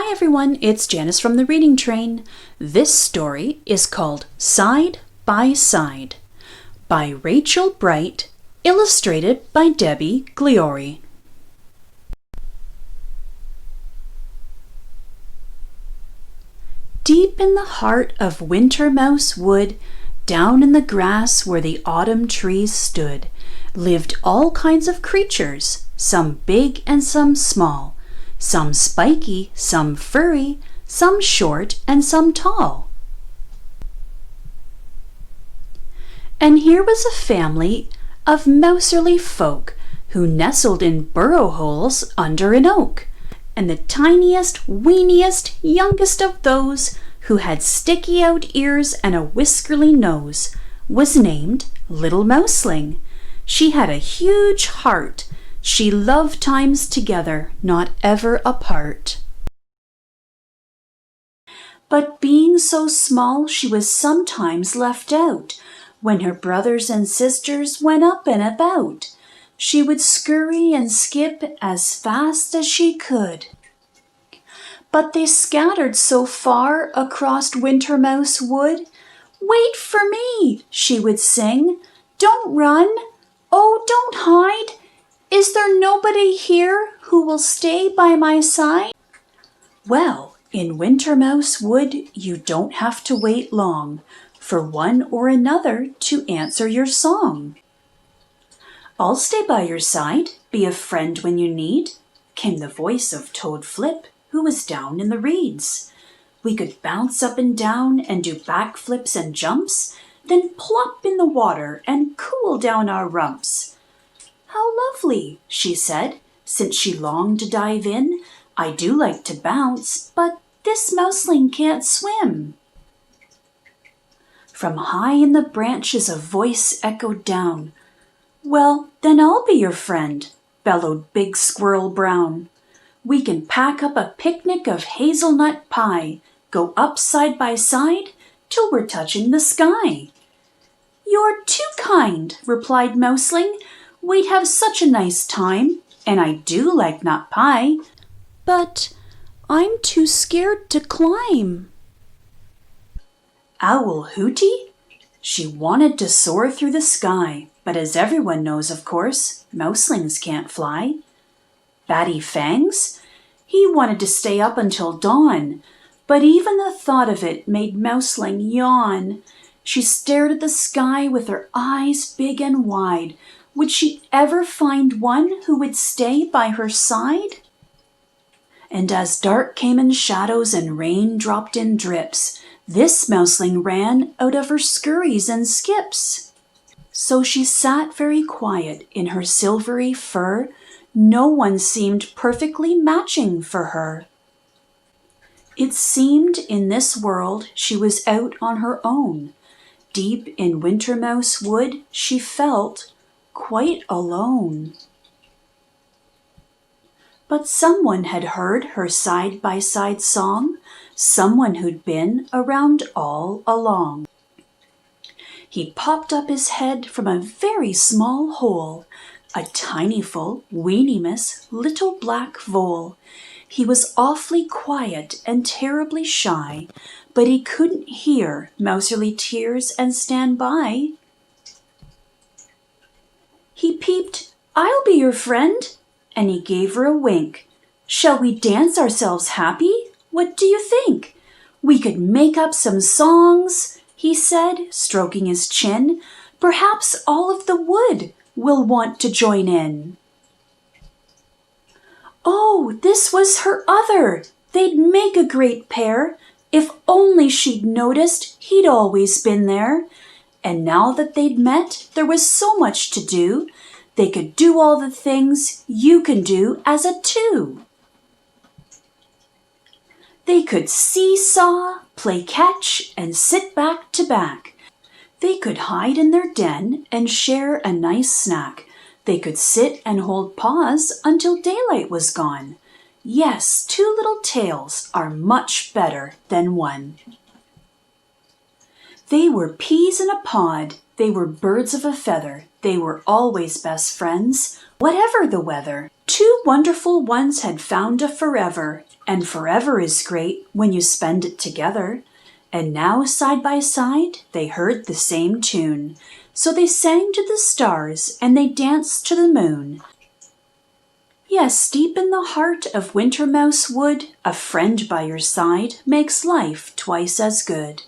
Hi everyone, it's Janice from the Reading Train. This story is called Side by Side by Rachel Bright, illustrated by Debi, Gliori. Deep in the heart of Wintermouse Wood, down in the grass where the autumn trees stood, lived all kinds of creatures, some big and some small, some spiky, some furry, some short and some tall. And here was a family of mouserly folk who nestled in burrow holes under an oak, and the tiniest, weeniest, youngest of those who had sticky out ears and a whiskerly nose was named Little Mouseling. She had a huge heart. She loved times together, not ever apart. But being so small, she was sometimes left out. When her brothers and sisters went up and about, she would scurry and skip as fast as she could. But they scattered so far across Wintermouse Wood. "Wait for me," she would sing. "Don't run. Oh, don't hide. Is there nobody here who will stay by my side?" Well, in Wintermouse Wood you don't have to wait long for one or another to answer your song. "I'll stay by your side, be a friend when you need," came the voice of Toad Flip, who was down in the reeds. "We could bounce up and down and do backflips and jumps, then plop in the water and cool down our rumps." "How lovely," she said, since she longed to dive in. "I do like to bounce, but this mouseling can't swim." From high in the branches a voice echoed down. "Well, then I'll be your friend," bellowed Big Squirrel Brown. "We can pack up a picnic of hazelnut pie, go up side by side till we're touching the sky." "You're too kind," replied Mouseling. "We'd have such a nice time, and I do like nut pie, but I'm too scared to climb." Owl Hooty? She wanted to soar through the sky, but as everyone knows, of course, mouselings can't fly. Batty Fangs? He wanted to stay up until dawn, but even the thought of it made Mouseling yawn. She stared at the sky with her eyes big and wide. Would she ever find one who would stay by her side? And as dark came in shadows and rain dropped in drips, this mouseling ran out of her scurries and skips. So she sat very quiet in her silvery fur. No one seemed perfectly matching for her. It seemed in this world she was out on her own. Deep in Wintermouse Wood she felt quite alone. But someone had heard her side-by-side song, someone who'd been around all along. He popped up his head from a very small hole, a tiny-full, weeny-miss little black vole. He was awfully quiet and terribly shy, but he couldn't hear mouserly tears and stand by. He peeped, "I'll be your friend," and he gave her a wink. "Shall we dance ourselves happy? What do you think? We could make up some songs," he said, stroking his chin. "Perhaps all of the wood will want to join in." Oh, this was her other! They'd make a great pair. If only she'd noticed he'd always been there. And now that they'd met, there was so much to do. They could do all the things you can do as a two. They could seesaw, play catch, and sit back to back. They could hide in their den and share a nice snack. They could sit and hold paws until daylight was gone. Yes, two little tails are much better than one. They were peas in a pod, they were birds of a feather, they were always best friends, whatever the weather. Two wonderful ones had found a forever, And forever is great when you spend it together. And now side by side they heard the same tune. So they sang to the stars and they danced to the moon. Yes, deep in the heart of Wintermouse Wood, a friend by your side makes life twice as good.